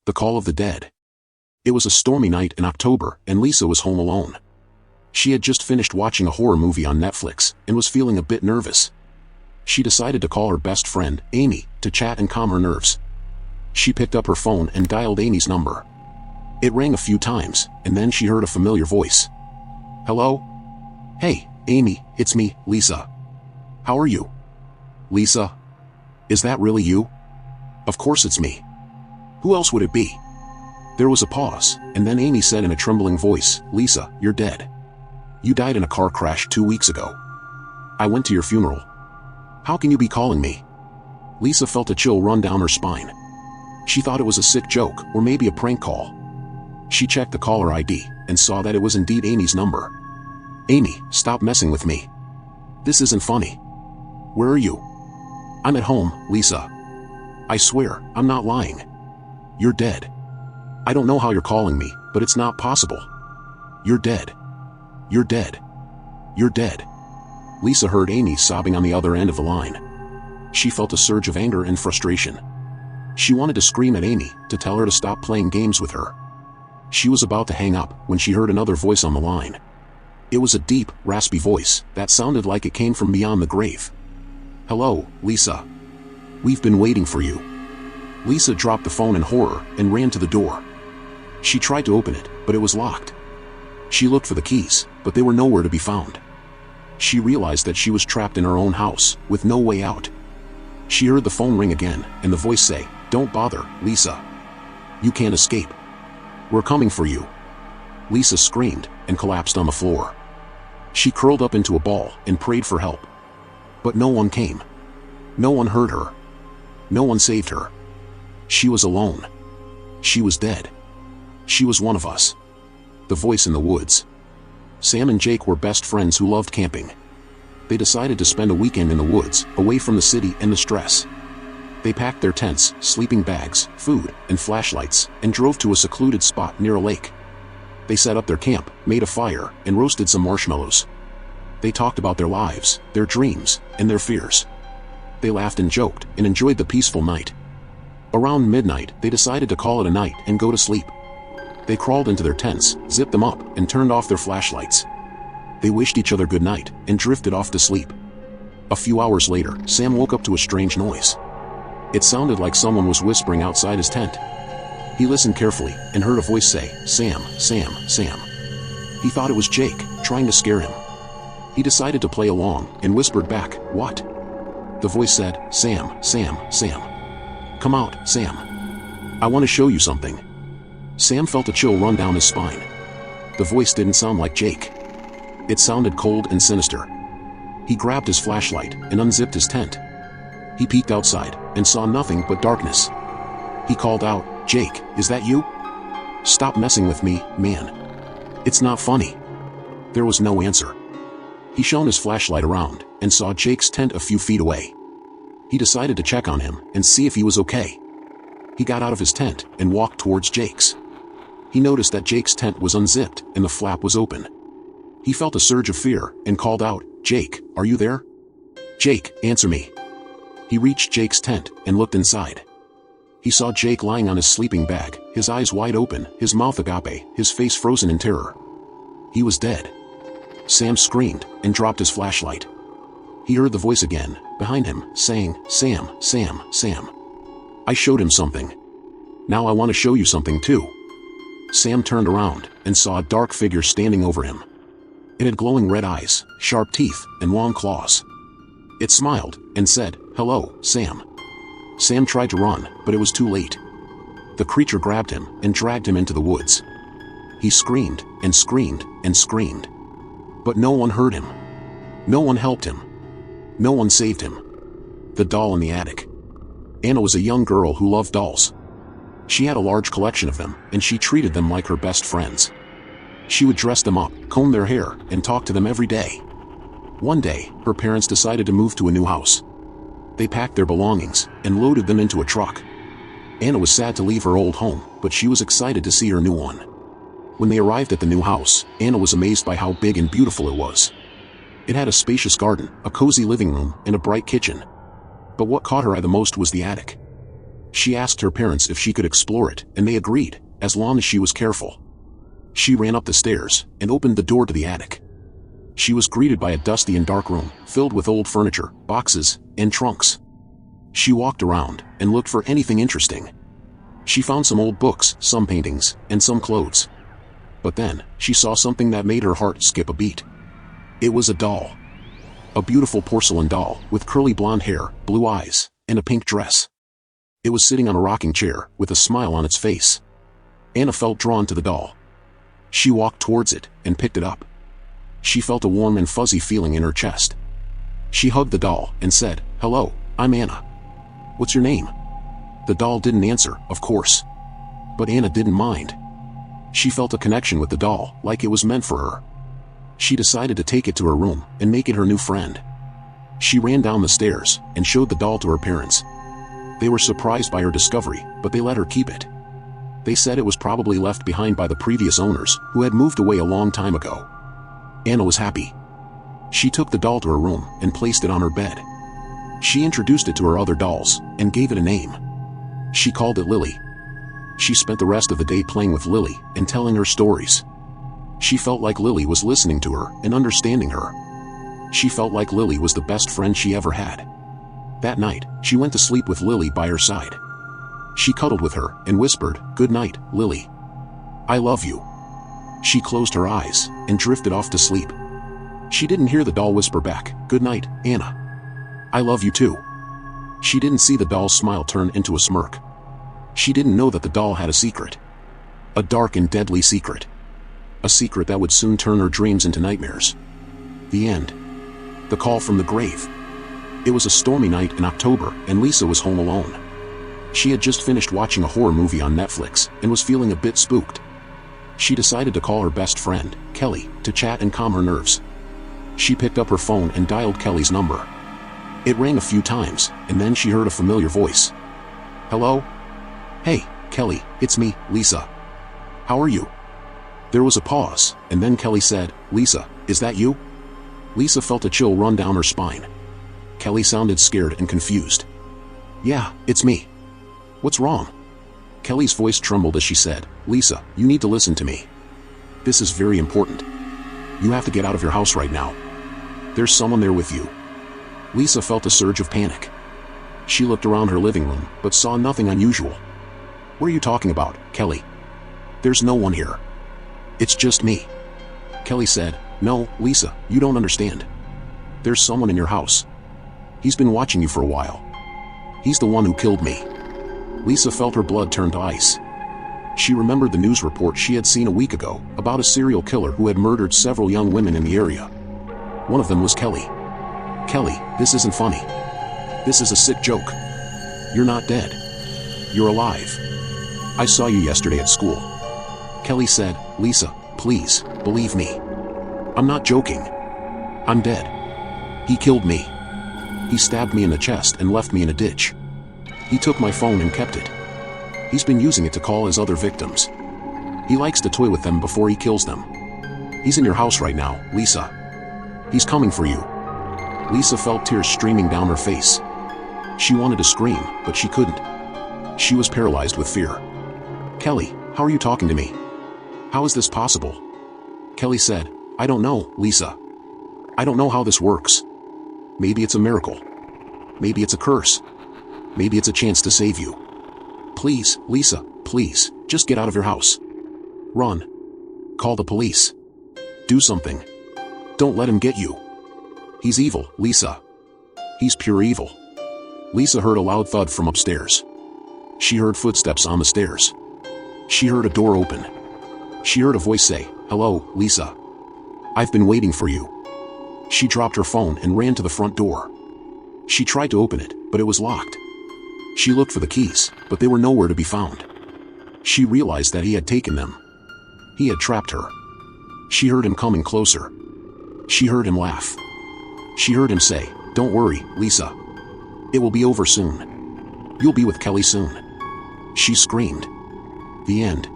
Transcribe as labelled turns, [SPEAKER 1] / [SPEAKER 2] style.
[SPEAKER 1] The Call of the Dead. It was a stormy night in October, and Lisa was home alone. She had just finished watching a horror movie on Netflix and was feeling a bit nervous. She decided to call her best friend, Amy, to chat and calm her nerves. She picked up her phone and dialed Amy's number. It rang a few times, and then she heard a familiar voice. "Hello? Hey, Amy, it's me, Lisa. How are you?" "Lisa? Is that really you?" "Of course it's me. Who else would it be?" There was a pause, and then Amy said in a trembling voice, "Lisa, you're dead. You died in a car crash 2 weeks ago. I went to your funeral. How can you be calling me?" Lisa felt a chill run down her spine. She thought it was a sick joke, or maybe a prank call. She checked the caller ID, and saw that it was indeed Amy's number. "Amy, stop messing with me. This isn't funny. Where are you?" "I'm at home, Lisa. I swear, I'm not lying. You're dead. I don't know how you're calling me, but it's not possible. You're dead. You're dead. You're dead." Lisa heard Amy sobbing on the other end of the line. She felt a surge of anger and frustration. She wanted to scream at Amy, to tell her to stop playing games with her. She was about to hang up when she heard another voice on the line. It was a deep, raspy voice that sounded like it came from beyond the grave. "Hello, Lisa. We've been waiting for you." Lisa dropped the phone in horror and ran to the door. She tried to open it, but it was locked. She looked for the keys, but they were nowhere to be found. She realized that she was trapped in her own house, with no way out. She heard the phone ring again, and the voice say, "Don't bother, Lisa. You can't escape. We're coming for you." Lisa screamed and collapsed on the floor. She curled up into a ball and prayed for help. But no one came. No one heard her. No one saved her. She was alone. She was dead. She was one of us. The voice in the woods. Sam and Jake were best friends who loved camping. They decided to spend a weekend in the woods, away from the city and the stress. They packed their tents, sleeping bags, food, and flashlights, and drove to a secluded spot near a lake. They set up their camp, made a fire, and roasted some marshmallows. They talked about their lives, their dreams, and their fears. They laughed and joked, and enjoyed the peaceful night. Around midnight, they decided to call it a night and go to sleep. They crawled into their tents, zipped them up, and turned off their flashlights. They wished each other good night, and drifted off to sleep. A few hours later, Sam woke up to a strange noise. It sounded like someone was whispering outside his tent. He listened carefully, and heard a voice say, "Sam, Sam, Sam." He thought it was Jake, trying to scare him. He decided to play along, and whispered back, "What?" The voice said, "Sam, Sam, Sam. Come out, Sam. I want to show you something." Sam felt a chill run down his spine. The voice didn't sound like Jake. It sounded cold and sinister. He grabbed his flashlight and unzipped his tent. He peeked outside and saw nothing but darkness. He called out, "Jake, is that you? Stop messing with me, man. It's not funny." There was no answer. He shone his flashlight around and saw Jake's tent a few feet away. He decided to check on him and see if he was okay. He got out of his tent and walked towards Jake's. He noticed that Jake's tent was unzipped and the flap was open. He felt a surge of fear and called out, "Jake, are you there? Jake, answer me." He reached Jake's tent and looked inside. He saw Jake lying on his sleeping bag, his eyes wide open, his mouth agape, his face frozen in terror. He was dead. Sam screamed and dropped his flashlight. He heard the voice again, behind him, saying, "Sam, Sam, Sam. I showed him something. Now I want to show you something too." Sam turned around and saw a dark figure standing over him. It had glowing red eyes, sharp teeth, and long claws. It smiled and said, "Hello, Sam." Sam tried to run, but it was too late. The creature grabbed him and dragged him into the woods. He screamed and screamed and screamed. But no one heard him. No one helped him. No one saved him. The doll in the attic. Anna was a young girl who loved dolls. She had a large collection of them, and she treated them like her best friends. She would dress them up, comb their hair, and talk to them every day. One day, her parents decided to move to a new house. They packed their belongings and loaded them into a truck. Anna was sad to leave her old home, but she was excited to see her new one. When they arrived at the new house, Anna was amazed by how big and beautiful it was. It had a spacious garden, a cozy living room, and a bright kitchen. But what caught her eye the most was the attic. She asked her parents if she could explore it, and they agreed, as long as she was careful. She ran up the stairs and opened the door to the attic. She was greeted by a dusty and dark room, filled with old furniture, boxes, and trunks. She walked around and looked for anything interesting. She found some old books, some paintings, and some clothes. But then, she saw something that made her heart skip a beat. It was a doll. A beautiful porcelain doll, with curly blonde hair, blue eyes, and a pink dress. It was sitting on a rocking chair, with a smile on its face. Anna felt drawn to the doll. She walked towards it, and picked it up. She felt a warm and fuzzy feeling in her chest. She hugged the doll, and said, "Hello, I'm Anna. What's your name?" The doll didn't answer, of course. But Anna didn't mind. She felt a connection with the doll, like it was meant for her. She decided to take it to her room, and make it her new friend. She ran down the stairs, and showed the doll to her parents. They were surprised by her discovery, but they let her keep it. They said it was probably left behind by the previous owners, who had moved away a long time ago. Anna was happy. She took the doll to her room, and placed it on her bed. She introduced it to her other dolls, and gave it a name. She called it Lily. She spent the rest of the day playing with Lily, and telling her stories. She felt like Lily was listening to her, and understanding her. She felt like Lily was the best friend she ever had. That night, she went to sleep with Lily by her side. She cuddled with her, and whispered, "Good night, Lily. I love you." She closed her eyes, and drifted off to sleep. She didn't hear the doll whisper back, "Good night, Anna. I love you too." She didn't see the doll's smile turn into a smirk. She didn't know that the doll had a secret. A dark and deadly secret. A secret that would soon turn her dreams into nightmares. The end. The call from the grave. It was a stormy night in October, and Lisa was home alone. She had just finished watching a horror movie on Netflix, and was feeling a bit spooked. She decided to call her best friend, Kelly, to chat and calm her nerves. She picked up her phone and dialed Kelly's number. It rang a few times, and then she heard a familiar voice. "Hello? Hey, Kelly, it's me, Lisa. How are you?" There was a pause, and then Kelly said, "Lisa, is that you?" Lisa felt a chill run down her spine. Kelly sounded scared and confused. "Yeah, it's me. What's wrong?" Kelly's voice trembled as she said, "Lisa, you need to listen to me. This is very important. You have to get out of your house right now. There's someone there with you." Lisa felt a surge of panic. She looked around her living room, but saw nothing unusual. "What are you talking about, Kelly? There's no one here. It's just me." Kelly said, "No, Lisa, you don't understand. There's someone in your house. He's been watching you for a while. He's the one who killed me." Lisa felt her blood turn to ice. She remembered the news report she had seen a week ago about a serial killer who had murdered several young women in the area. One of them was Kelly. "Kelly, this isn't funny. This is a sick joke. You're not dead. You're alive. I saw you yesterday at school." Kelly said, "Lisa, please, believe me. I'm not joking. I'm dead. He killed me. He stabbed me in the chest and left me in a ditch. He took my phone and kept it. He's been using it to call his other victims. He likes to toy with them before he kills them. He's in your house right now, Lisa. He's coming for you." Lisa felt tears streaming down her face. She wanted to scream, but she couldn't. She was paralyzed with fear. "Kelly, how are you talking to me? How is this possible?" Kelly said, "I don't know, Lisa. I don't know how this works. Maybe it's a miracle. Maybe it's a curse. Maybe it's a chance to save you. Please, Lisa, please, just get out of your house. Run. Call the police. Do something. Don't let him get you. He's evil, Lisa. He's pure evil." Lisa heard a loud thud from upstairs. She heard footsteps on the stairs. She heard a door open. She heard a voice say, "Hello, Lisa. I've been waiting for you." She dropped her phone and ran to the front door. She tried to open it, but it was locked. She looked for the keys, but they were nowhere to be found. She realized that he had taken them. He had trapped her. She heard him coming closer. She heard him laugh. She heard him say, "Don't worry, Lisa. It will be over soon. You'll be with Kelly soon." She screamed. The end.